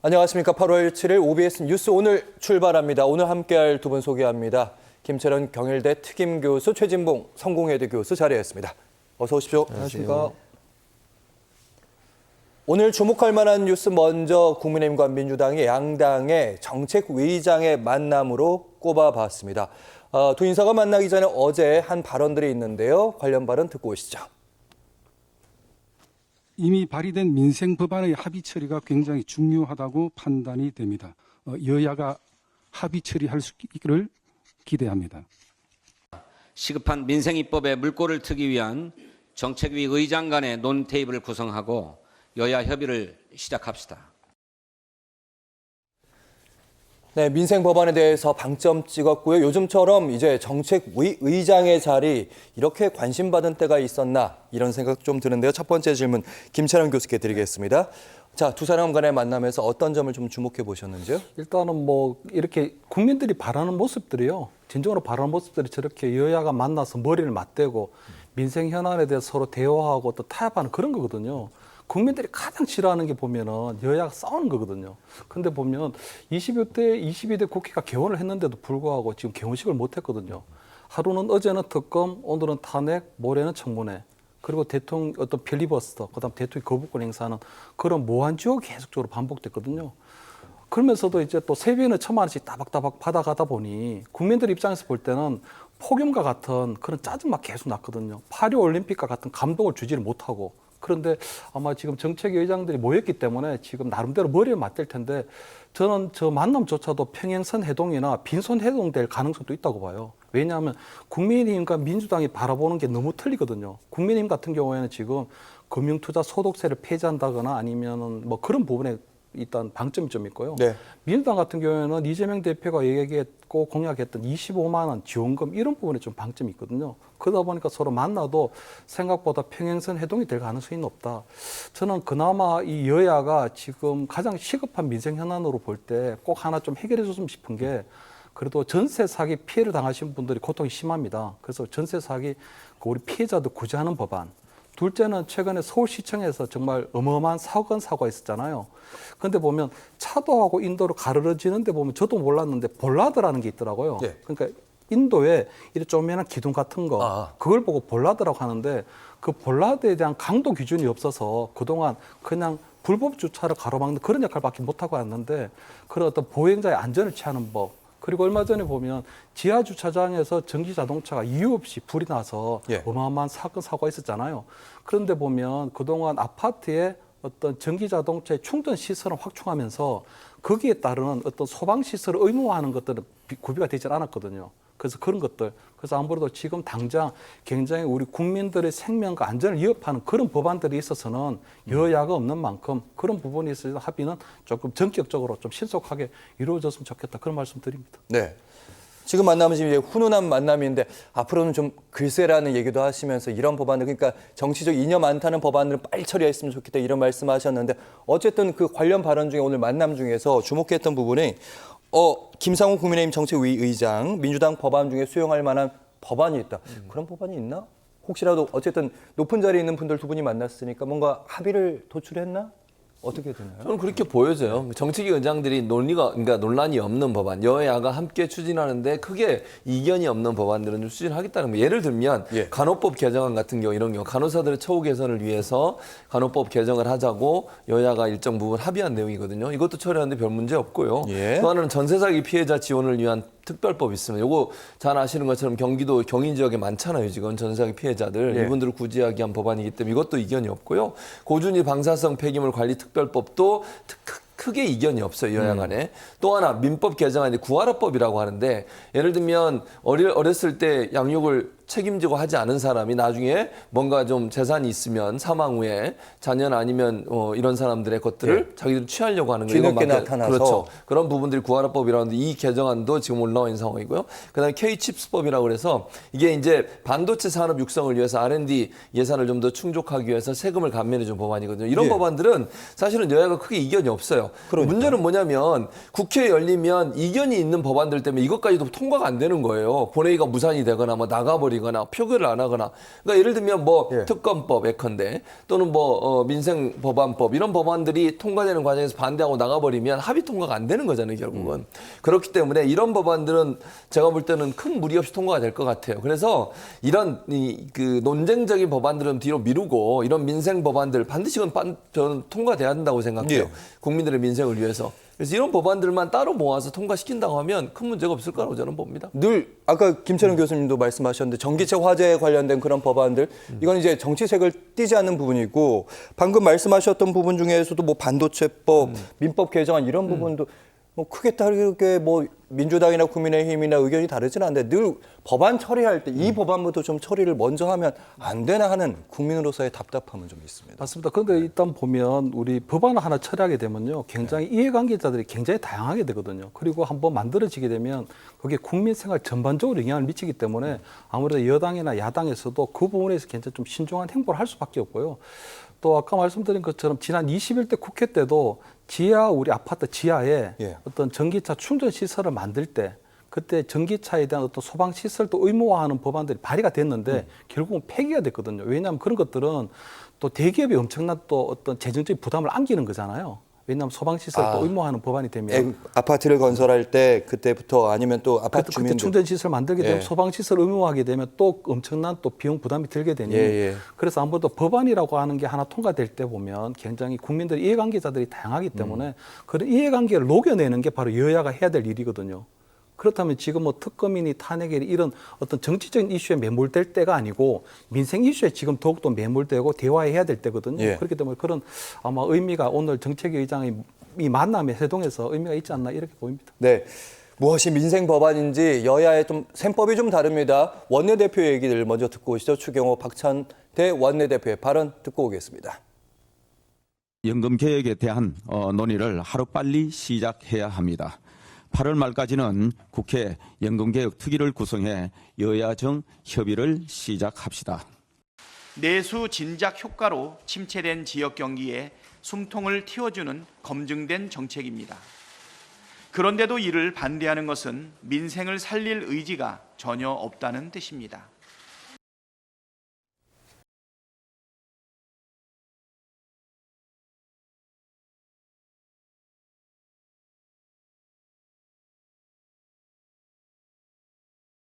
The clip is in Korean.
안녕하십니까. 8월 7일 OBS 뉴스 오늘 출발합니다. 오늘 함께할 두 분 소개합니다. 김철현 경일대 특임교수, 최진봉 성공회대 교수 자리했습니다. 어서 오십시오. 안녕하십니까. 오늘 주목할 만한 뉴스 먼저 국민의힘과 민주당이 양당의 정책위의장의 만남으로 꼽아봤습니다. 두 인사가 만나기 전에 어제 한 발언들이 있는데요. 관련 발언 듣고 오시죠. 이미 발의된 민생 법안의 합의 처리가 굉장히 중요하다고 판단이 됩니다. 여야가 합의 처리할 수 있기를 기대합니다. 시급한 민생 입법에 물꼬를 트기 위한 정책위 의장 간의 논테이블을 구성하고 여야 협의를 시작합시다. 네, 민생 법안에 대해서 방점 찍었고요. 요즘처럼 이제 정책위 의장의 자리 이렇게 관심받은 때가 있었나 이런 생각 좀 드는데요. 첫 번째 질문 김철현 교수께 드리겠습니다. 자, 두 사람 간의 만남에서 어떤 점을 좀 주목해 보셨는지요? 일단은 뭐 이렇게 국민들이 바라는 모습들이요. 진정으로 바라는 모습들이 저렇게 여야가 만나서 머리를 맞대고 민생 현안에 대해서 서로 대화하고 또 타협하는 그런 거거든요. 국민들이 가장 싫어하는 게 보면은 여야가 싸우는 거거든요. 근데 보면 22대 국회가 개원을 했는데도 불구하고 지금 개원식을 못 했거든요. 하루는 어제는 특검, 오늘은 탄핵, 모레는 청문회. 그리고 대통령 어떤 필리버스터, 그다음 대통령 거부권 행사하는 그런 무한지옥이 계속적으로 반복됐거든요. 그러면서도 이제 또 세비는 1,000만 원씩 따박따박 받아가다 보니 국민들 입장에서 볼 때는 폭염과 같은 그런 짜증만 계속 났거든요. 파리 올림픽과 같은 감동을 주지를 못하고. 그런데 아마 지금 정책위 의장들이 모였기 때문에 지금 나름대로 머리를 맞댈 텐데 저는 저 만남조차도 평행선 해동이나 빈손 해동될 가능성도 있다고 봐요. 왜냐하면 국민의힘과 민주당이 바라보는 게 너무 틀리거든요. 국민의힘 같은 경우에는 지금 금융투자 소득세를 폐지한다거나 아니면은 뭐 그런 부분에 일단 방점이 좀 있고요. 네. 민주당 같은 경우에는 이재명 대표가 얘기했고 공약했던 25만 원 지원금 이런 부분에 좀 방점이 있거든요. 그러다 보니까 서로 만나도 생각보다 평행선 해동이 될 가능성이 높다. 저는 그나마 이 여야가 지금 가장 시급한 민생 현안으로 볼 때 꼭 하나 좀 해결해 줬으면 싶은 게 그래도 전세 사기 피해를 당하신 분들이 고통이 심합니다. 그래서 전세 사기 우리 피해자들 구제하는 법안. 둘째는 최근에 서울시청에서 정말 어마어마한 사고가 있었잖아요. 근데 보면 차도하고 인도로 가르러지는데 보면 저도 몰랐는데 볼라드라는 게 있더라고요. 예. 그러니까 인도에 이렇게 조그마한 기둥 같은 거 그걸 보고 볼라드라고 하는데 그 볼라드에 대한 강도 기준이 없어서 그동안 그냥 불법 주차를 가로막는 그런 역할밖에 못하고 왔는데 그런 어떤 보행자의 안전을 취하는 법 그리고 얼마 전에 보면 지하 주차장에서 전기 자동차가 이유 없이 불이 나서 어마어마한 사고가 있었잖아요. 그런데 보면 그동안 아파트에 어떤 전기 자동차의 충전 시설을 확충하면서 거기에 따르는 어떤 소방 시설을 의무화하는 것들은 구비가 되지 않았거든요. 그래서 그런 것들. 그래서 아무래도 지금 당장 굉장히 우리 국민들의 생명과 안전을 위협하는 그런 법안들이 있어서는 여야가 없는 만큼 그런 부분에 있어서 합의는 조금 전격적으로 좀 신속하게 이루어졌으면 좋겠다. 그런 말씀 드립니다. 네. 지금 만남은 지금 이제 훈훈한 만남인데 앞으로는 좀 글쎄라는 얘기도 하시면서 이런 법안들 그러니까 정치적 이념 안 타는 법안들은 빨리 처리했으면 좋겠다 이런 말씀하셨는데 어쨌든 그 관련 발언 중에 오늘 만남 중에서 주목했던 부분이 김상훈 국민의힘 정책위 의장 민주당 법안 중에 수용할 만한 법안이 있다. 그런 법안이 있나? 혹시라도 어쨌든 높은 자리에 있는 분들 두 분이 만났으니까 뭔가 합의를 도출했나? 어떻게 되나요? 저는 그렇게 보여져요. 정책위 의장들이 그러니까 논란이 없는 법안, 여야가 함께 추진하는데 크게 이견이 없는 법안들은 좀 추진하겠다는 거예요. 예를 들면 간호법 개정안 같은 경우 이런 경우 간호사들의 처우 개선을 위해서 간호법 개정을 하자고 여야가 일정 부분 합의한 내용이거든요. 이것도 처리하는데 별 문제 없고요. 또 하나는 전세 사기 피해자 지원을 위한 특별법 있으면 요거 잘 아시는 것처럼 경기도 경인 지역에 많잖아요. 지금 전세 사기 피해자들 이분들을 구제하기 위한 법안이기 때문에 이것도 이견이 없고요. 고준위 방사성 폐기물 관리 특별법도 크게 이견이 없어요. 여야 간에. 또 하나 민법 개정안이 구하라법이라고 하는데 예를 들면 어렸을 때 양육을 책임지고 하지 않은 사람이 나중에 뭔가 좀 재산이 있으면 사망 후에 자녀나 아니면 이런 사람들의 것들을 자기들이 취하려고 하는 거예요. 뒤늦게 나타나서. 그렇죠. 그런 부분들이 구하라법이라는데 이 개정안도 지금 올라와 있는 상황이고요. 그다음에 K-칩스법이라고 그래서 이게 이제 반도체 산업 육성을 위해서 R&D 예산을 좀 더 충족하기 위해서 세금을 감면해 준 법안이거든요. 이런 법안들은 사실은 여야가 크게 이견이 없어요. 문제는 뭐냐면 국회에 열리면 이견이 있는 법안들 때문에 이것까지도 통과가 안 되는 거예요. 본회의가 무산이 되거나 뭐 나가버리고 버리거나 표결을 안 하거나, 그러니까 예를 들면 뭐 예. 특검법 예컨대 또는 뭐 민생 법안법 이런 법안들이 통과되는 과정에서 반대하고 나가버리면 합의 통과가 안 되는 거잖아요, 결국은. 그렇기 때문에 이런 법안들은 제가 볼 때는 큰 무리 없이 통과가 될 것 같아요. 그래서 이런 그 논쟁적인 법안들은 뒤로 미루고 이런 민생 법안들 반드시 저는 통과돼야 한다고 생각해요. 예. 국민들의 민생을 위해서. 그래서 이런 법안들만 따로 모아서 통과시킨다고 하면 큰 문제가 없을 거라고 저는 봅니다. 늘 아까 김철웅 교수님도 말씀하셨는데 전기차 화재에 관련된 그런 법안들 이건 이제 정치색을 띠지 않는 부분이고 방금 말씀하셨던 부분 중에서도 뭐 반도체법, 민법 개정안 이런 부분도 뭐 크게 다르게 뭐 민주당이나 국민의힘이나 의견이 다르지는 않는데 늘 법안 처리할 때 이 법안부터 좀 처리를 먼저 하면 안 되나 하는 국민으로서의 답답함은 좀 있습니다. 맞습니다. 그런데 일단 보면 우리 법안을 하나 처리하게 되면요, 굉장히 이해관계자들이 굉장히 다양하게 되거든요. 그리고 한번 만들어지게 되면 그게 국민 생활 전반적으로 영향을 미치기 때문에 아무래도 여당이나 야당에서도 그 부분에서 굉장히 좀 신중한 행보를 할 수밖에 없고요. 또 아까 말씀드린 것처럼 지난 21대 국회 때도 지하 우리 아파트 지하에 예. 어떤 전기차 충전 시설을 만들 때 그때 전기차에 대한 어떤 소방 시설도 의무화하는 법안들이 발의가 됐는데 결국은 폐기가 됐거든요. 왜냐하면 그런 것들은 또 대기업이 엄청난 또 어떤 재정적인 부담을 안기는 거잖아요. 왜냐하면 소방 시설도 의무화하는 법안이 되면 아파트를 건설할 때 그때부터 아니면 또 아파트 그때 주민들 충전 시설 만들게 되면 예. 소방 시설 의무화하게 되면 또 엄청난 또 비용 부담이 들게 되니 예. 그래서 아무래도 법안이라고 하는 게 하나 통과될 때 보면 굉장히 국민들 이해관계자들이 다양하기 때문에 그런 이해관계를 녹여내는 게 바로 여야가 해야 될 일이거든요. 그렇다면 지금 뭐 특검이니 탄핵이니 이런 어떤 정치적인 이슈에 매몰될 때가 아니고 민생 이슈에 지금 더욱더 매몰되고 대화해야 될 때거든요. 예. 그렇기 때문에 그런 아마 의미가 오늘 정책위 의장의 이 만남에 세동해서 의미가 있지 않나 이렇게 보입니다. 네. 무엇이 민생 법안인지 여야의 좀 셈법이 좀 다릅니다. 원내대표 얘기를 먼저 듣고 오시죠. 추경호 박찬대 원내대표의 발언 듣고 오겠습니다. 연금 개혁에 대한 논의를 하루빨리 시작해야 합니다. 8월 말까지는 국회 연금개혁 특위를 구성해 여야정 협의를 시작합시다. 내수 진작 효과로 침체된 지역 경기에 숨통을 틔워주는 검증된 정책입니다. 그런데도 이를 반대하는 것은 민생을 살릴 의지가 전혀 없다는 뜻입니다.